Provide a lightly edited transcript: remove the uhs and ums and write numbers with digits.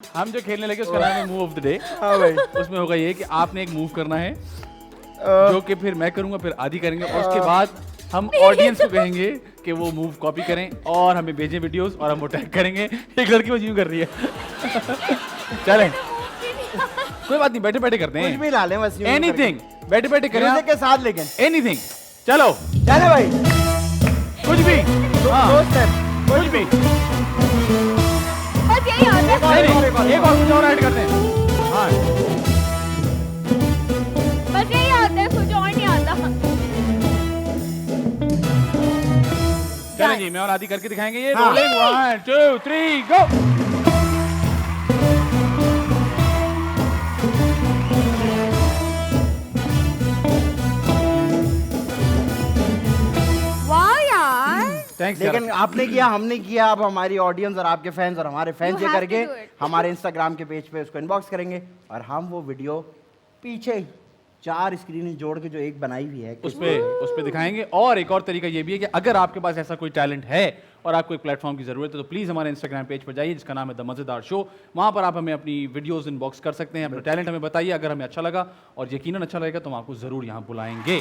हम जो खेलने लगे उसका नाम है मूव ऑफ द डे। हाँ भाई। उसमें होगा ये कि आपने एक मूव करना है जो कि फिर मैं करूंगा, फिर आदि करेंगे और उसके बाद हम ऑडियंस को कहेंगे कि वो मूव कॉपी करें और हमें भेजें वीडियोस और हम वो टैग करेंगे। एक लड़की बस यूं कर रही है। चलें, कोई बात नहीं, बैठे बैठे करते कुछ हैं। भी ला लें बस। एनीथिंग, बैठे बैठे करें म्यूजिक के साथ लेकिन। एनीथिंग। चलो चले भाई। कुछ भी, हाँ, दो स्टेप। कुछ भी। बस यही आता है। नहीं, एक और कुछ और ऐड करते हैं। हाँ, बस यही आता है, कुछ और नहीं आता। चलें जी, मैं और आदि करके दिखाएंगे ये। हाँ। रोलिंग 1 2 3 गो। वाह यार। थैंक्स लेकिन आपने किया, हमने किया, अब हमारी ऑडियंस और आपके फैंस और हमारे फैंस You ये have करके to do it. हमारे इंस्टाग्राम के पेज पे उसको इनबॉक्स करेंगे और हम वो वीडियो पीछे 4 स्क्रीन जोड़ के जो एक बनाई हुई है उस पे दिखाएंगे। और एक और तरीका ये भी है कि अगर आपके पास ऐसा कोई टैलेंट है और आपको एक प्लेटफॉर्म की जरूरत है तो प्लीज हमारे इंस्टाग्राम पेज पर जाइए जिसका नाम है द मजेदार शो। वहां पर आप हमें अपनी वीडियोस इनबॉक्स कर सकते हैं, अपना टैलेंट हमें बताइए। अगर हमें अच्छा लगा और यकीनन अच्छा लगेगा तो हम आपको जरूर यहाँ बुलाएंगे।